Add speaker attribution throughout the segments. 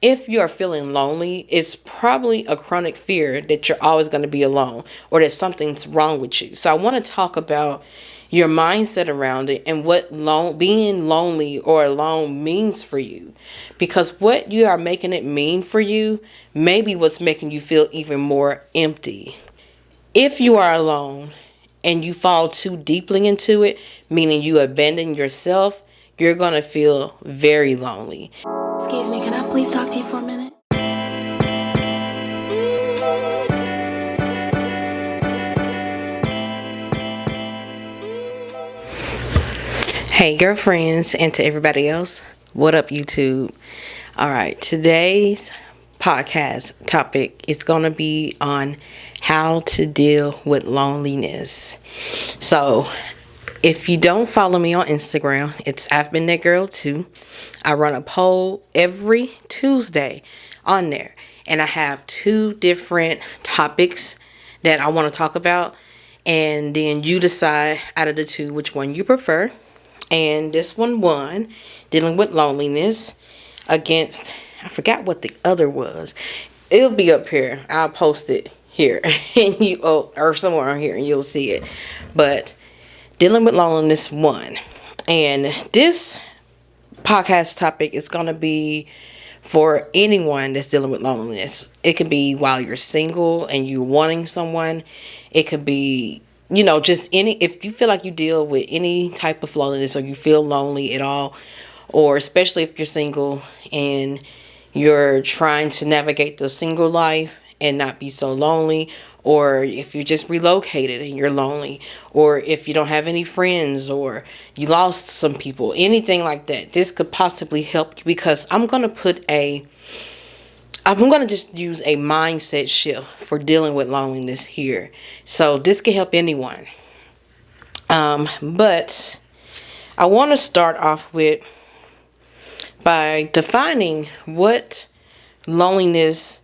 Speaker 1: if you are feeling lonely, it's probably a chronic fear that you're always going to be alone or that something's wrong with you. So I want to talk about your mindset around it and what being lonely or alone means for you. Because what you are making it mean for you may be what's making you feel even more empty. If you are alone and you fall too deeply into it, meaning you abandon yourself, you're going to feel very lonely.
Speaker 2: Excuse me, can I please talk to you for a minute?
Speaker 1: Hey girlfriends, and to everybody else, what up YouTube? Alright, today's podcast topic is going to be on how to deal with loneliness. So, if you don't follow me on Instagram, it's I've Been That Girl Too. I run a poll every Tuesday on there, and I have 2 different topics that I want to talk about, and then you decide out of the 2 which one you prefer. And this one won, dealing with loneliness, against, I forgot what the other was. It'll be up here. I'll post it here and or somewhere on here and you'll see it. But dealing with loneliness won. And this podcast topic is going to be for anyone that's dealing with loneliness. It could be while you're single and you're wanting someone. It could be, just if you feel like you deal with any type of loneliness or you feel lonely at all, or especially if you're single and you're trying to navigate the single life and not be so lonely, or if you just relocated and you're lonely, or if you don't have any friends or you lost some people, anything like that, this could possibly help you, because I'm going to just use a mindset shift for dealing with loneliness here. So this can help anyone. But I want to start off by defining what loneliness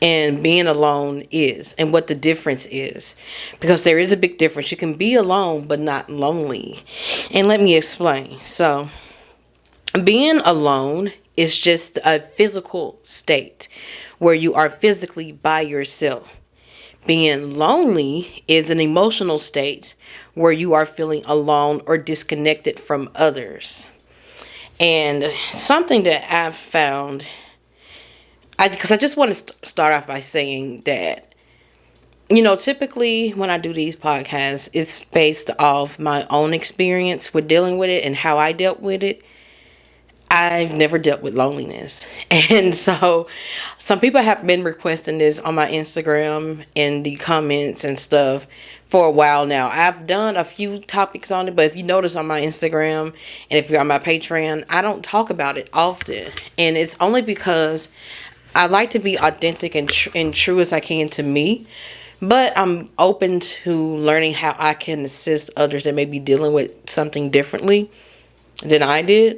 Speaker 1: and being alone is and what the difference is, because there is a big difference. You can be alone but not lonely, and let me explain. So being alone is just a physical state where you are physically by yourself. Being lonely is an emotional state where you are feeling alone or disconnected from others. And something that I've found, because I just want to start off by saying that, typically when I do these podcasts, it's based off my own experience with dealing with it and how I dealt with it. I've never dealt with loneliness. And so some people have been requesting this on my Instagram in the comments and stuff for a while now. I've done a few topics on it, but if you notice on my Instagram and if you're on my Patreon, I don't talk about it often. And it's only because I like to be authentic and true as I can to me. But I'm open to learning how I can assist others that may be dealing with something differently than I did.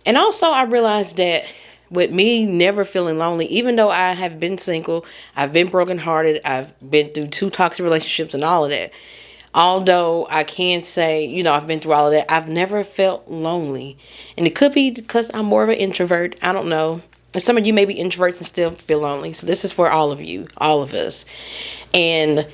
Speaker 1: And also I realized that with me never feeling lonely, even though I have been single, I've been brokenhearted, I've been through 2 toxic relationships and all of that. Although I can say, I've been through all of that, I've never felt lonely. And it could be because I'm more of an introvert. I don't know. And some of you may be introverts and still feel lonely. So this is for all of you, all of us. And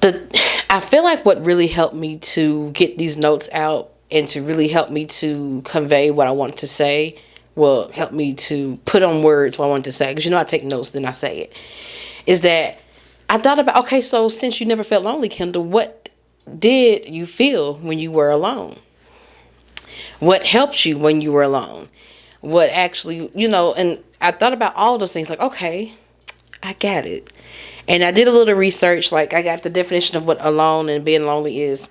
Speaker 1: I feel like what really helped me to get these notes out and to really help me to convey what I want to say, will help me to put on words what I want to say, because I take notes, then I say it, is that I thought about, okay, so since you never felt lonely, Kendall, what did you feel when you were alone? What helped you when you were alone? What actually, and I thought about all those things, like, okay, I got it. And I did a little research, like I got the definition of what alone and being lonely is.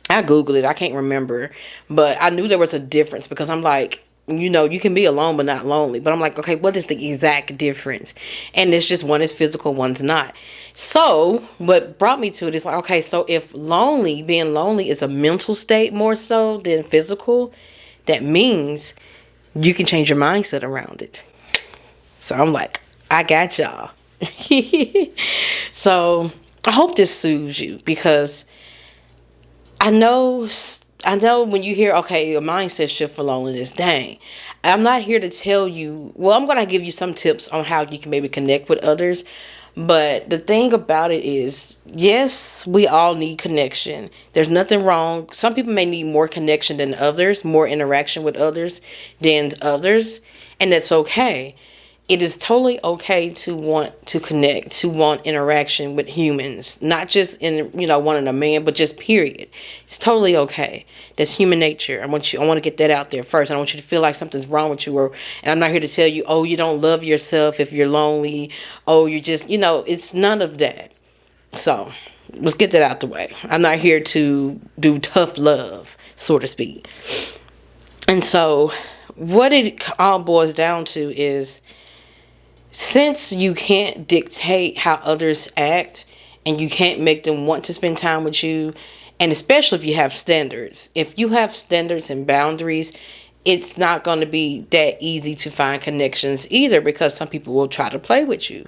Speaker 1: I Googled it. I can't remember. But I knew there was a difference, because I'm like, you can be alone but not lonely. But I'm like, okay, what is the exact difference? And it's just one is physical, one's not. So what brought me to it is like, okay, so if being lonely is a mental state more so than physical, that means you can change your mindset around it. So I'm like, I got y'all. So I hope this soothes you, because I know I know when you hear, okay, a mindset shift for loneliness, dang. I'm not here to tell you, well, I'm going to give you some tips on how you can maybe connect with others. But the thing about it is, yes, we all need connection. There's nothing wrong. Some people may need more connection than others, more interaction with others than others, and that's okay. It is totally okay to want to connect, to want interaction with humans, not just in, wanting a man, but just period. It's totally okay. That's human nature. I want to get that out there first. I don't want you to feel like something's wrong with you, and I'm not here to tell you, oh, you don't love yourself if you're lonely. Oh, you're just, it's none of that. So let's get that out the way. I'm not here to do tough love, so to speak. And so what it all boils down to is, since you can't dictate how others act and you can't make them want to spend time with you, and especially if you have standards, if you have standards and boundaries, it's not going to be that easy to find connections either, because some people will try to play with you.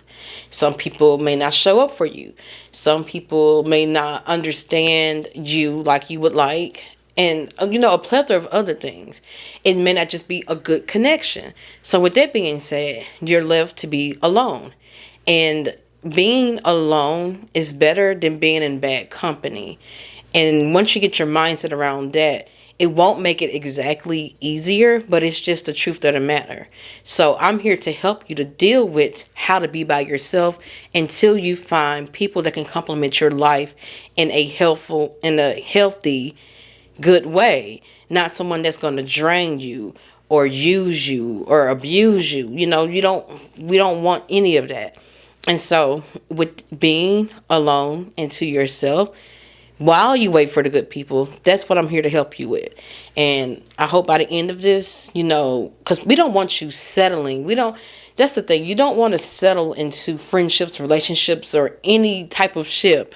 Speaker 1: Some people may not show up for you. Some people may not understand you like you would like. And, a plethora of other things. It may not just be a good connection. So with that being said, you're left to be alone. And being alone is better than being in bad company. And once you get your mindset around that, it won't make it exactly easier, but it's just the truth of the matter. So I'm here to help you to deal with how to be by yourself until you find people that can complement your life in a healthy, good way, not someone that's going to drain you or use you or abuse you. We don't want any of that. And so with being alone and to yourself, while you wait for the good people, that's what I'm here to help you with. And I hope by the end of this, because we don't want you settling. That's the thing. You don't want to settle into friendships, relationships, or any type of ship.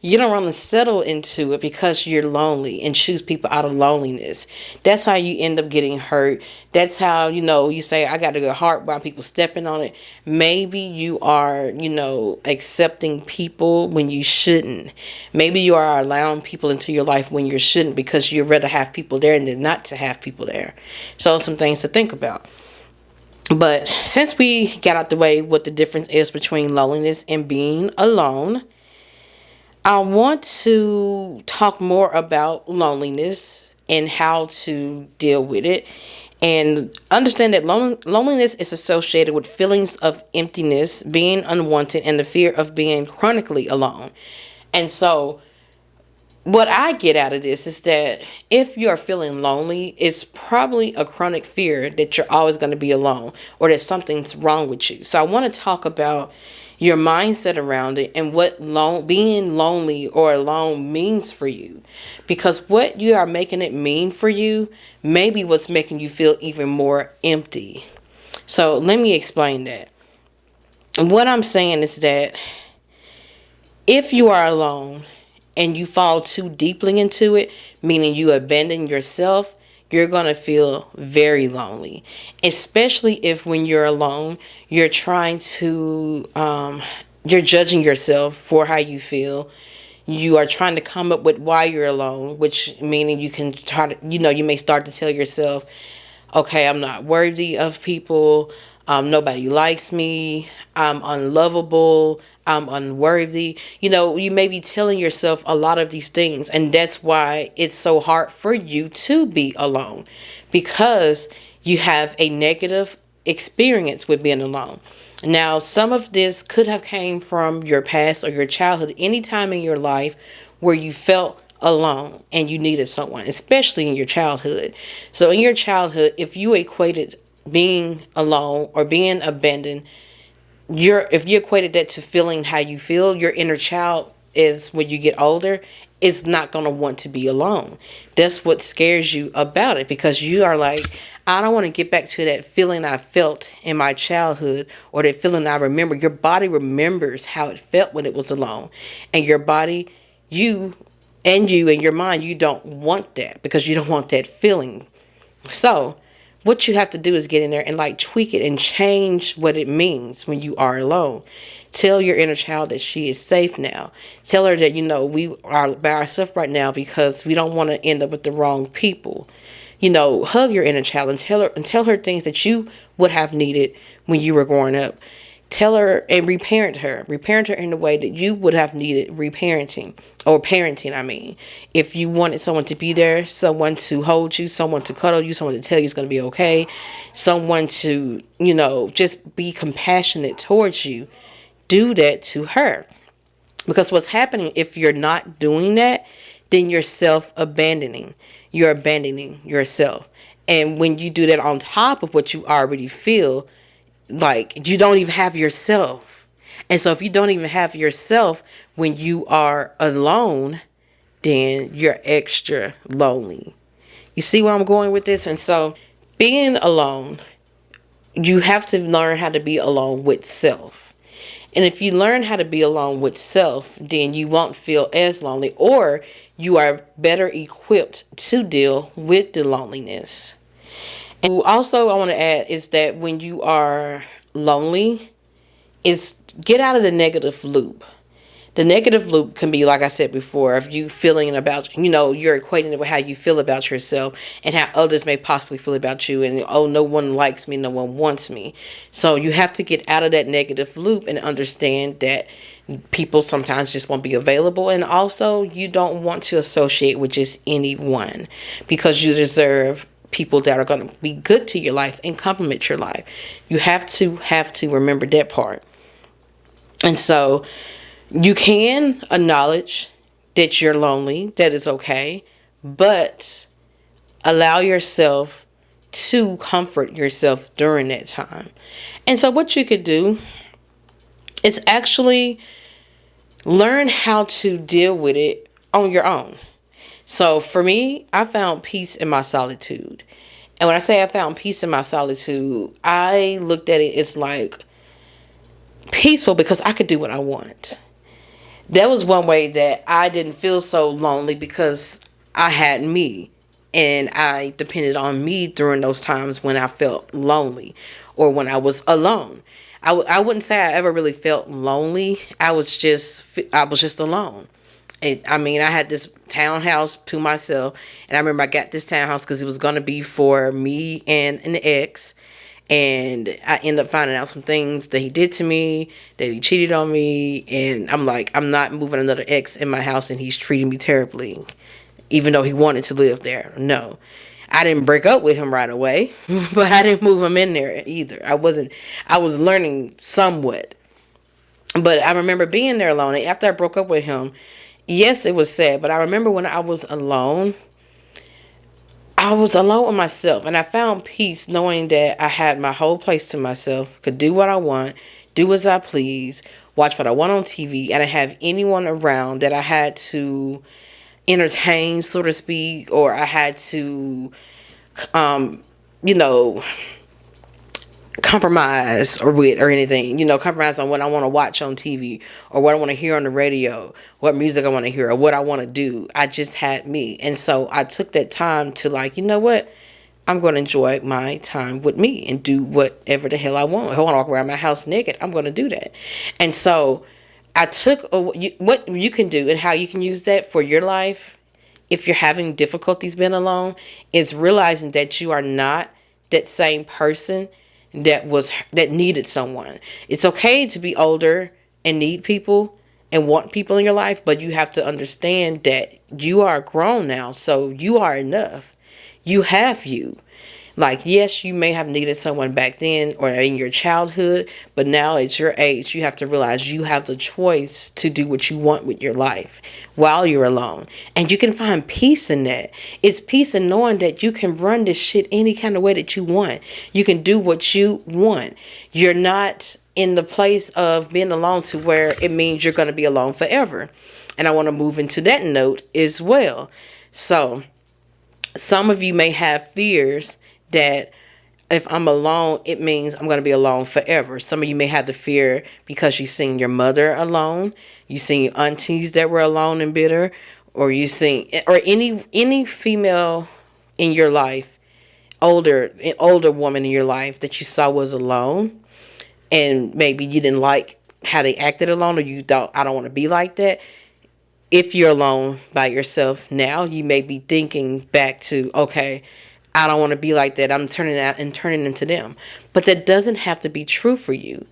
Speaker 1: You don't want to settle into it because you're lonely and choose people out of loneliness. That's how you end up getting hurt. That's how, you say, I got a good heart while people stepping on it. Maybe you are, accepting people when you shouldn't. Maybe you are allowing people into your life when you shouldn't, because you'd rather have people there than not to have people there. So some things to think about. But since we got out the way what the difference is between loneliness and being alone, I want to talk more about loneliness and how to deal with it, and understand that loneliness is associated with feelings of emptiness, being unwanted, and the fear of being chronically alone. And so what I get out of this is that if you're feeling lonely, it's probably a chronic fear that you're always going to be alone or that something's wrong with you. So I want to talk about your mindset around it and what being lonely or alone means for you. Because what you are making it mean for you may be what's making you feel even more empty. So let me explain that. And what I'm saying is that if you are alone and you fall too deeply into it, meaning you abandon yourself, you're going to feel very lonely. Especially if when you're alone, you're you're judging yourself for how you feel. You are trying to come up with why you're alone, which meaning you can try to, you may start to tell yourself, okay, I'm not worthy of people. Nobody likes me. I'm unlovable. I'm unworthy. You may be telling yourself a lot of these things. And that's why it's so hard for you to be alone, because you have a negative experience with being alone. Now, some of this could have came from your past or your childhood, any time in your life where you felt alone and you needed someone, especially in your childhood. So in your childhood, if you equated being alone or being abandoned, if you equated that to feeling how you feel, your inner child is, when you get older, is not going to want to be alone. That's what scares you about it, because you are like, I don't want to get back to that feeling I felt in my childhood, or that feeling I remember. Your body remembers how it felt when it was alone. And your body, you and your mind, you don't want that, because you don't want that feeling. So what you have to do is get in there and like tweak it and change what it means when you are alone. Tell your inner child that she is safe now. Tell her that, we are by ourselves right now because we don't want to end up with the wrong people. Hug your inner child and tell her things that you would have needed when you were growing up. Tell her and reparent her. Reparent her in the way that you would have needed reparenting, or parenting, I mean. If you wanted someone to be there, someone to hold you, someone to cuddle you, someone to tell you it's going to be okay, someone to, just be compassionate towards you, do that to her. Because what's happening, if you're not doing that, then you're self-abandoning. You're abandoning yourself. And when you do that on top of what you already feel, like you don't even have yourself. And so if you don't even have yourself when you are alone, then you're extra lonely. You see where I'm going with this? And so being alone, you have to learn how to be alone with self. And if you learn how to be alone with self, then you won't feel as lonely, or you are better equipped to deal with the loneliness. And also I want to add is that when you are lonely, is get out of the negative loop. The negative loop can be, like I said before, if you feeling about, you're equating it with how you feel about yourself and how others may possibly feel about you. And, oh, no one likes me, no one wants me. So you have to get out of that negative loop and understand that people sometimes just won't be available. And also you don't want to associate with just anyone, because you deserve people that are going to be good to your life and complement your life. You have to remember that part. And so you can acknowledge that you're lonely. That is okay. But allow yourself to comfort yourself during that time. And so what you could do is actually learn how to deal with it on your own. So for me, I found peace in my solitude. And when I say I found peace in my solitude, I looked at it as like peaceful because I could do what I want. That was one way that I didn't feel so lonely, because I had me and I depended on me during those times when I felt lonely or when I was alone. I wouldn't say I ever really felt lonely. I was just alone. I had this townhouse to myself, and I remember I got this townhouse because it was going to be for me and an ex, and I ended up finding out some things that he did to me, that he cheated on me, and I'm like, I'm not moving another ex in my house, and he's treating me terribly, even though he wanted to live there. No. I didn't break up with him right away, but I didn't move him in there either. I was learning somewhat. But I remember being there alone, and after I broke up with him, yes, it was sad, but I remember when I was alone with myself, and I found peace knowing that I had my whole place to myself, could do what I want, do as I please, watch what I want on TV, and I didn't have anyone around that I had to entertain, so to speak, or I had to, compromise or anything, compromise on what I want to watch on TV or what I want to hear on the radio, what music I want to hear or what I want to do. I just had me. And so I took that time to like, you know what? I'm going to enjoy my time with me and do whatever the hell I want. If I want to walk around my house naked, I'm going to do that. And so I took what you can do and how you can use that for your life if you're having difficulties being alone is realizing that you are not that same person that needed someone. It's okay to be older and need people and want people in your life, but you have to understand that you are grown now, so you are enough. You have you. Like, yes, you may have needed someone back then or in your childhood, but now at your age, you have to realize you have the choice to do what you want with your life while you're alone. And you can find peace in that. It's peace in knowing that you can run this shit any kind of way that you want. You can do what you want. You're not in the place of being alone to where it means you're going to be alone forever. And I want to move into that note as well. So some of you may have fears that if I'm alone, it means I'm going to be alone forever. Some of you may have the fear because you've seen your mother alone. You've seen your aunties that were alone and bitter. Or you seen, or any female in your life older woman in your life that you saw was alone, and maybe you didn't like how they acted alone, or you thought, I don't want to be like that. If you're alone by yourself now, you may be thinking back to, okay, I don't want to be like that. I'm turning out and turning into them. But that doesn't have to be true for you.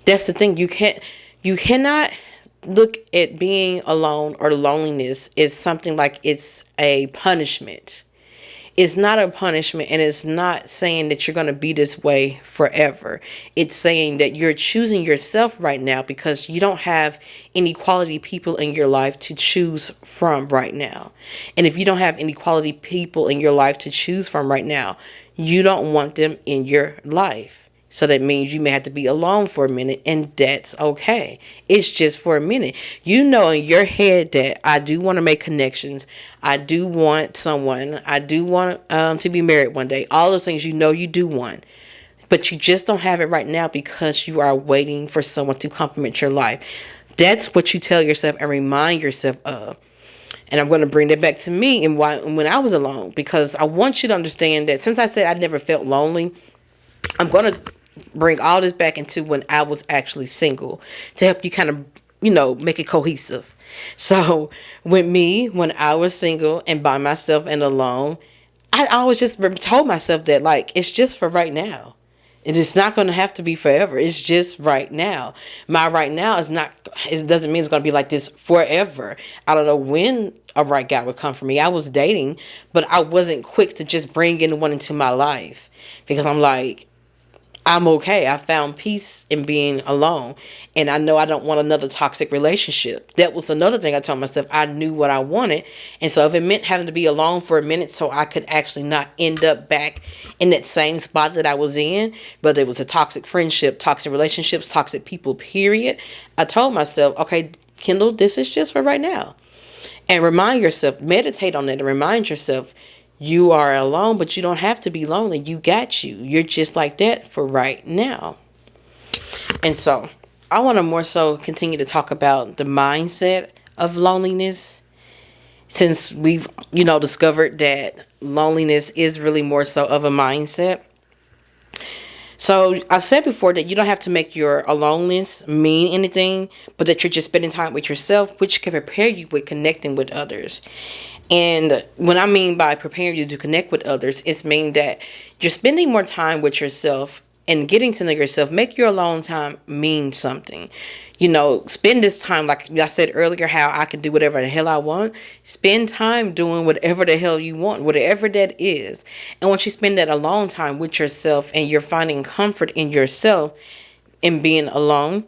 Speaker 1: That's the thing. You cannot look at being alone or loneliness as something like it's a punishment. It's not a punishment, and it's not saying that you're going to be this way forever. It's saying that you're choosing yourself right now because you don't have any quality people in your life to choose from right now. And if you don't have any quality people in your life to choose from right now, you don't want them in your life. So that means you may have to be alone for a minute, and that's okay. It's just for a minute. You know in your head that I do want to make connections. I do want someone. I do want to be married one day. All those things you do want. But you just don't have it right now because you are waiting for someone to complement your life. That's what you tell yourself and remind yourself of. And I'm going to bring that back to me and when I was alone, because I want you to understand that since I said I never felt lonely, I'm going to bring all this back into when I was actually single to help you kind of, make it cohesive. So with me, when I was single and by myself and alone, I always just told myself that, like, it's just for right now. It is not going to have to be forever. It's just right now. My right now it doesn't mean it's going to be like this forever. I don't know when a right guy would come for me. I was dating, but I wasn't quick to just bring anyone into my life because I'm like, I'm okay. I found peace in being alone. And I know I don't want another toxic relationship. That was another thing I told myself. I knew what I wanted. And so if it meant having to be alone for a minute so I could actually not end up back in that same spot that I was in, but it was a toxic friendship, toxic relationships, toxic people, period. I told myself, okay, Kendall, this is just for right now. And remind yourself, meditate on it and remind yourself, you are alone, but you don't have to be lonely. You got you. You're just like that for right now. And so I want to more so continue to talk about the mindset of loneliness, since we've, discovered that loneliness is really more so of a mindset. So I said before that you don't have to make your aloneness mean anything, but that you're just spending time with yourself, which can prepare you with connecting with others. And what I mean by preparing you to connect with others, it's mean that you're spending more time with yourself and getting to know yourself. Make your alone time mean something. Spend this time, like I said earlier, how I can do whatever the hell I want. Spend time doing whatever the hell you want, whatever that is. And once you spend that alone time with yourself and you're finding comfort in yourself in being alone,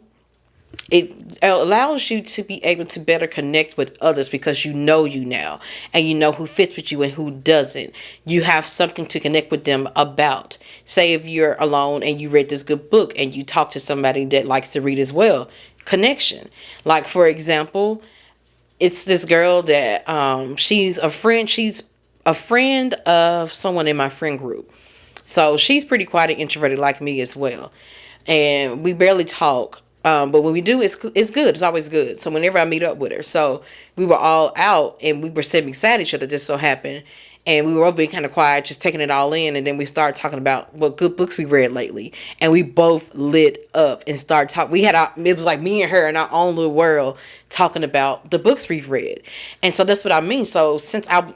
Speaker 1: it allows you to be able to better connect with others because you know you now and you know who fits with you and who doesn't. You have something to connect with them about. Say if you're alone and you read this good book and you talk to somebody that likes to read as well. Connection. Like, for example, it's this girl that she's a friend. She's a friend of someone in my friend group. So she's pretty quiet and introverted like me as well. And we barely talk. But when we do, it's good. It's always good. So whenever I meet up with her, so we were all out and we were sitting beside each other, just so happened. And we were all being kind of quiet, just taking it all in. And then we started talking about what good books we read lately. And we both lit up and started talking. It was like me and her in our own little world talking about the books we've read. And so that's what I mean. So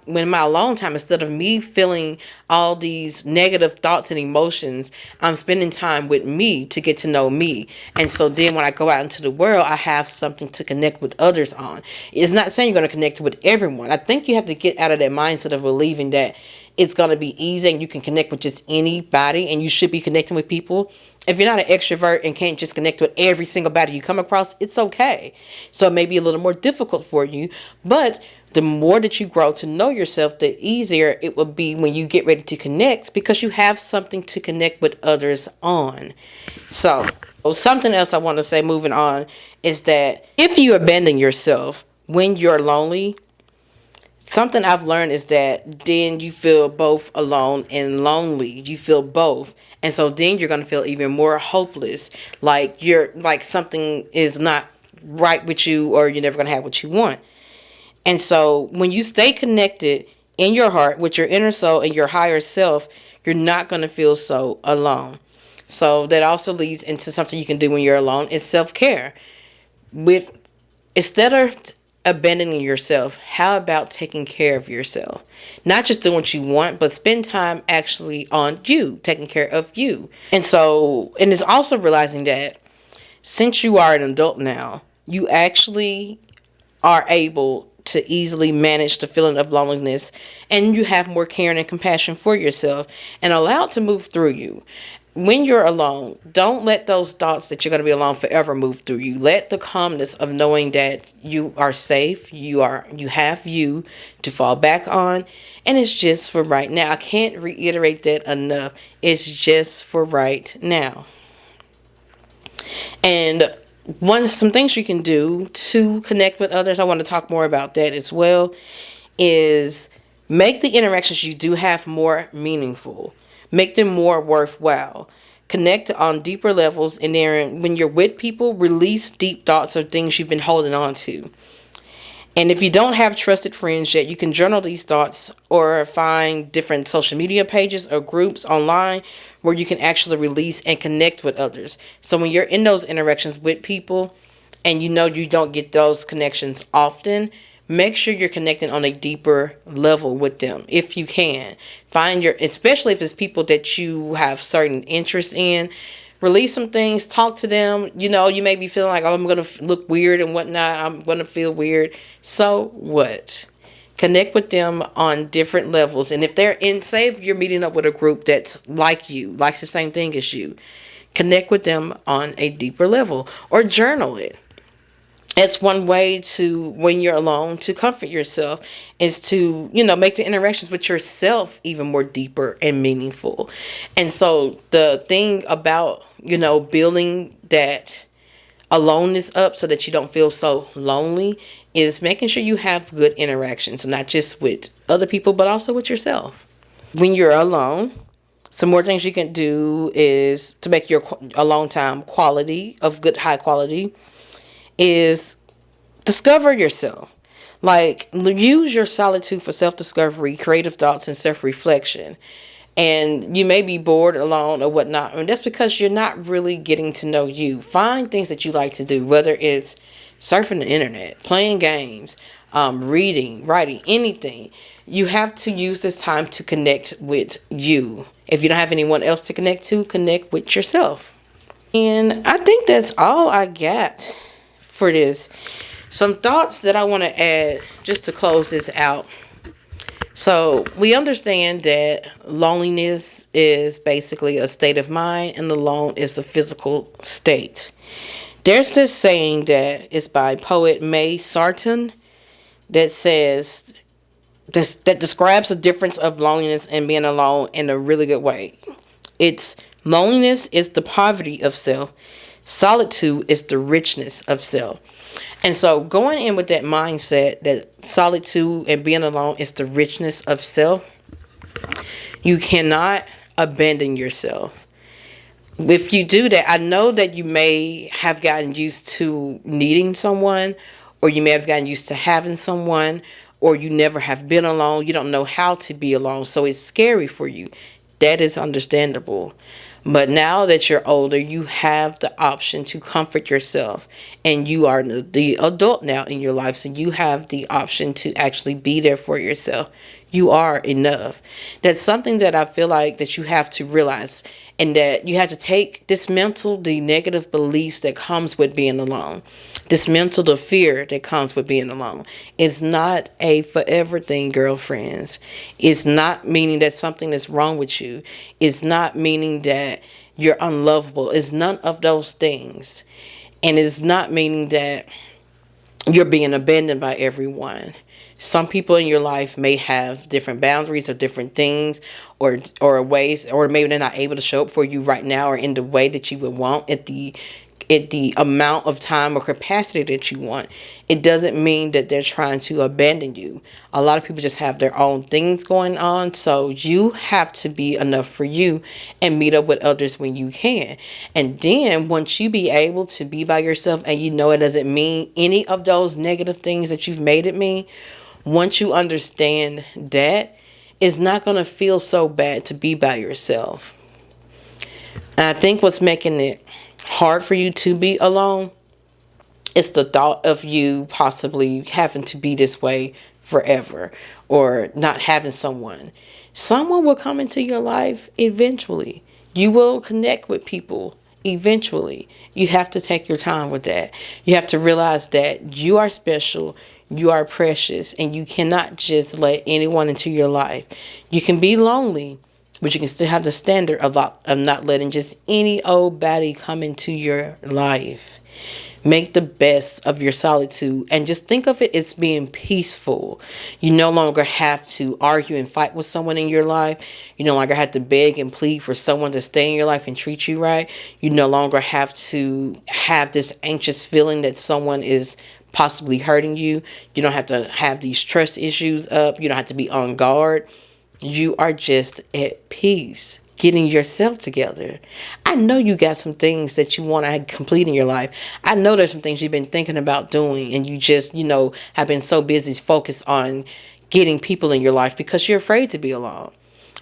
Speaker 1: when my alone time, instead of me feeling all these negative thoughts and emotions, I'm spending time with me to get to know me. And so then when I go out into the world, I have something to connect with others on. It's not saying you're going to connect with everyone. I think you have to get out of that mindset of believing that it's going to be easy and you can connect with just anybody and you should be connecting with people. If you're not an extrovert and can't just connect with every single body you come across, it's okay. So it may be a little more difficult for you, but the more that you grow to know yourself, the easier it will be when you get ready to connect because you have something to connect with others on. So something else I want to say moving on is that if you abandon yourself when you're lonely, something I've learned is that then you feel both alone and lonely. You feel both. And so then you're going to feel even more hopeless. Like something is not right with you or you're never going to have what you want. And so when you stay connected in your heart with your inner soul and your higher self, you're not going to feel so alone. So that also leads into something you can do when you're alone is self-care. With Instead of abandoning yourself, how about taking care of yourself? Not just doing what you want, but spend time actually on you, taking care of you. And it's also realizing that since you are an adult now, you actually are able to easily manage the feeling of loneliness, and you have more care and compassion for yourself and allow it to move through you. When you're alone, don't let those thoughts that you're going to be alone forever move through you. Let the calmness of knowing that you are safe, you have you to fall back on, and it's just for right now. I can't reiterate that enough. It's just for right now. And some things you can do to connect with others, I want to talk more about that as well, is make the interactions you do have more meaningful. Make them more worthwhile. Connect on deeper levels, and then when you're with people, release deep thoughts of things you've been holding on to. And if you don't have trusted friends yet, you can journal these thoughts or find different social media pages or groups online where you can actually release and connect with others. So when you're in those interactions with people and you know you don't get those connections often, make sure you're connecting on a deeper level with them if you can. Especially if it's people that you have certain interest in, release some things, talk to them. You may be feeling like, oh, I'm going to look weird and whatnot. I'm going to feel weird. So what? Connect with them on different levels. And say if you're meeting up with a group that's like you, likes the same thing as you, connect with them on a deeper level or journal it. It's one way to, when you're alone, to comfort yourself, is to, make the interactions with yourself even more deeper and meaningful. And so the thing about, building that aloneness up so that you don't feel so lonely is making sure you have good interactions, not just with other people, but also with yourself. When you're alone, some more things you can do is to make your alone time high quality, is discover yourself. Like, use your solitude for self-discovery, creative thoughts, and self-reflection. And you may be bored alone or whatnot, and that's because you're not really getting to know you. Find things that you like to do, whether it's surfing the internet, playing games, reading, writing, anything. You have to use this time to connect with you. If you don't have anyone else to connect with yourself. And I think that's all I got for this. Some thoughts that I want to add just to close this out. So we understand that loneliness is basically a state of mind, and alone is the physical state. There's this saying that is by poet May Sarton that says that describes the difference of loneliness and being alone in a really good way. It's loneliness is the poverty of self. Solitude is the richness of self. And so going in with that mindset that solitude and being alone is the richness of self, you cannot abandon yourself. If you do that, I know that you may have gotten used to needing someone, or you may have gotten used to having someone, or you never have been alone. You don't know how to be alone, so it's scary for you. That is understandable. But now that you're older, you have the option to comfort yourself, and you are the adult now in your life, so you have the option to actually be there for yourself. You are enough. That's something that I feel like that you have to realize, and that you have to dismantle the negative beliefs that comes with being alone. Dismantle the fear that comes with being alone. It's not a forever thing, girlfriends. It's not meaning that something is wrong with you. It's not meaning that you're unlovable. It's none of those things. And it's not meaning that you're being abandoned by everyone. Some people in your life may have different boundaries or different things or ways, or maybe they're not able to show up for you right now or in the way that you would want at the amount of time or capacity that you want. It doesn't mean that they're trying to abandon you. A lot of people just have their own things going on, so you have to be enough for you and meet up with others when you can. And then once you be able to be by yourself, and you know it doesn't mean any of those negative things that you've made it mean, once you understand that, it's not going to feel so bad to be by yourself. And I think what's making it hard for you to be alone is the thought of you possibly having to be this way forever, or not having someone. Someone will come into your life eventually. You will connect with people eventually. You have to take your time with that. You have to realize that you are special, you are precious, and you cannot just let anyone into your life. You can be lonely, but you can still have the standard of not letting just any old baddie come into your life. Make the best of your solitude and just think of it as being peaceful. You no longer have to argue and fight with someone in your life. You no longer have to beg and plead for someone to stay in your life and treat you right. You no longer have to have this anxious feeling that someone is possibly hurting you. You don't have to have these trust issues up. You don't have to be on guard. You are just at peace, getting yourself together. I know you got some things that you want to complete in your life. I know there's some things you've been thinking about doing, and you just, have been so busy focused on getting people in your life because you're afraid to be alone.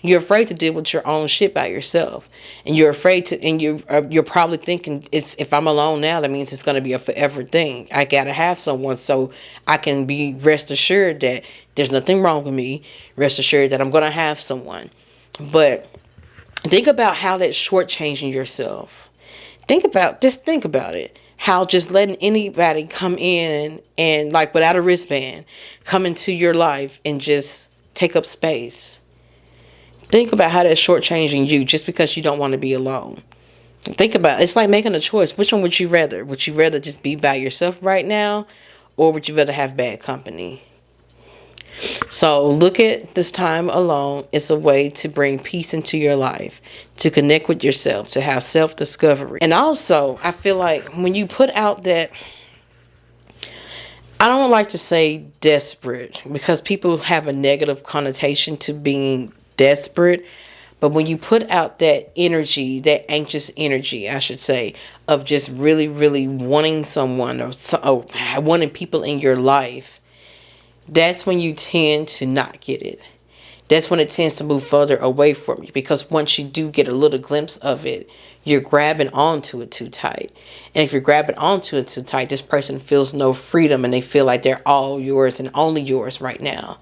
Speaker 1: You're afraid to deal with your own shit by yourself, and you're afraid to, and you're probably thinking, if I'm alone now, that means it's going to be a forever thing. I gotta have someone so I can be rest assured that there's nothing wrong with me. Rest assured that I'm going to have someone. But think about how that's shortchanging yourself. Think about it. How just letting anybody come in and, like, without a wristband, come into your life and just take up space. Think about how that's shortchanging you just because you don't want to be alone. Think about it. It's like making a choice. Which one would you rather? Would you rather just be by yourself right now, or would you rather have bad company? So look at this time alone as a way to bring peace into your life, to connect with yourself, to have self-discovery. And also, I feel like when you put out that, I don't like to say desperate because people have a negative connotation to being desperate. But when you put out that energy, that anxious energy, I should say, of just really, really wanting someone or wanting people in your life, that's when you tend to not get it. That's when it tends to move further away from you, because once you do get a little glimpse of it, you're grabbing onto it too tight. And if you're grabbing onto it too tight, this person feels no freedom and they feel like they're all yours and only yours right now.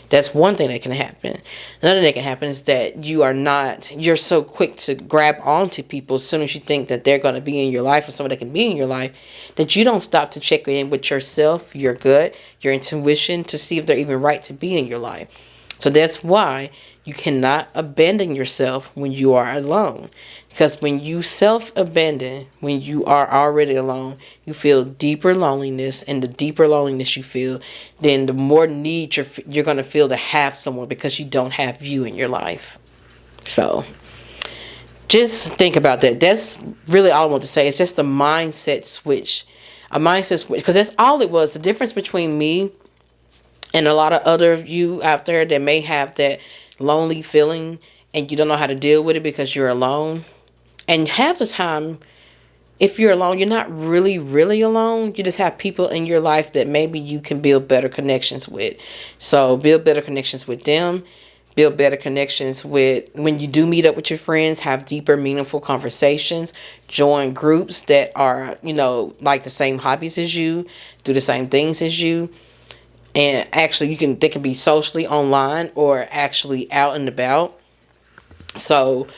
Speaker 1: That's one thing that can happen. Another thing that can happen is that you're so quick to grab onto people as soon as you think that they're going to be in your life or someone that can be in your life, that you don't stop to check in with yourself, your gut, your intuition, to see if they're even right to be in your life. So that's why you cannot abandon yourself when you are alone. Because when you self-abandon, when you are already alone, you feel deeper loneliness. And the deeper loneliness you feel, then the more need you're going to feel to have someone, because you don't have you in your life. So just think about that. That's really all I want to say. It's just a mindset switch. A mindset switch. Because that's all it was. The difference between me and a lot of other of you out there that may have that lonely feeling and you don't know how to deal with it because you're alone. And half the time, if you're alone, you're not really, really alone. You just have people in your life that maybe you can build better connections with. So build better connections with them. Build better connections with, when you do meet up with your friends, have deeper, meaningful conversations. Join groups that are, like the same hobbies as you, do the same things as you. And actually, they can be socially online or actually out and about. So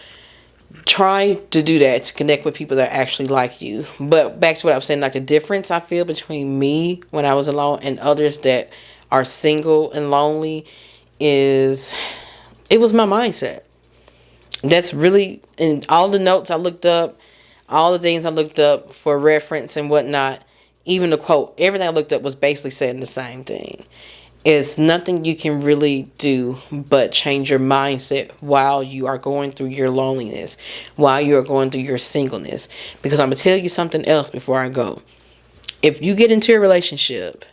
Speaker 1: try to do that, to connect with people that actually like you. But back to what I was saying, like the difference I feel between me when I was alone and others that are single and lonely is, it was my mindset. That's really, in all the notes I looked up, all the things I looked up for reference and whatnot, even the quote, everything I looked up was basically saying the same thing. It's nothing you can really do but change your mindset while you are going through your loneliness, while you are going through your singleness. Because I'm going to tell you something else before I go. If you get into a relationship,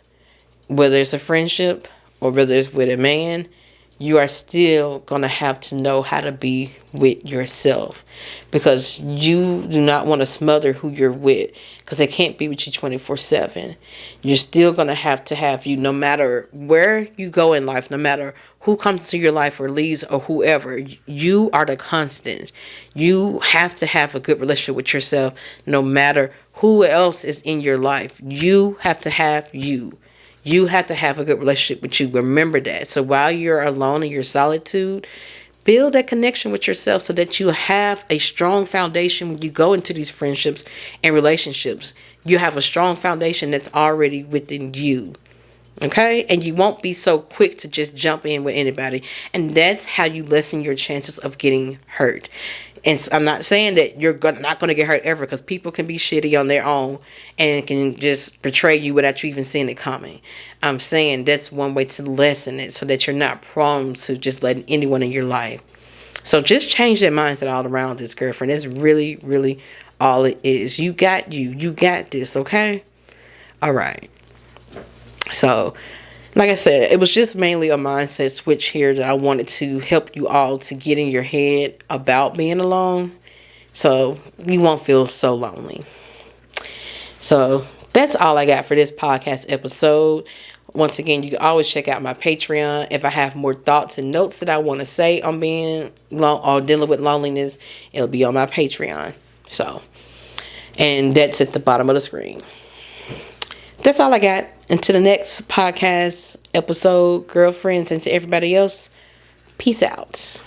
Speaker 1: whether it's a friendship or whether it's with a man, you are still going to have to know how to be with yourself, because you do not want to smother who you're with, because they can't be with you 24/7. You're still going to have you, no matter where you go in life, no matter who comes into your life or leaves or whoever. You are the constant. You have to have a good relationship with yourself, no matter who else is in your life. You have to have you. You have to have a good relationship with you. Remember that. So while you're alone in your solitude, build that connection with yourself so that you have a strong foundation when you go into these friendships and relationships. You have a strong foundation that's already within you. Okay? And you won't be so quick to just jump in with anybody. And that's how you lessen your chances of getting hurt. And I'm not saying that you're not going to get hurt ever, because people can be shitty on their own and can just betray you without you even seeing it coming. I'm saying that's one way to lessen it, so that you're not prone to just letting anyone in your life. So just change that mindset all around this, girlfriend. That's really, really all it is. You got you. You got this, okay? All right. So, like I said, it was just mainly a mindset switch here that I wanted to help you all to get in your head about being alone, so you won't feel so lonely. So that's all I got for this podcast episode. Once again, you can always check out my Patreon. If I have more thoughts and notes that I want to say on being or dealing with loneliness, it'll be on my Patreon. So, and that's at the bottom of the screen. That's all I got. Until the next podcast episode, girlfriends, and to everybody else, peace out.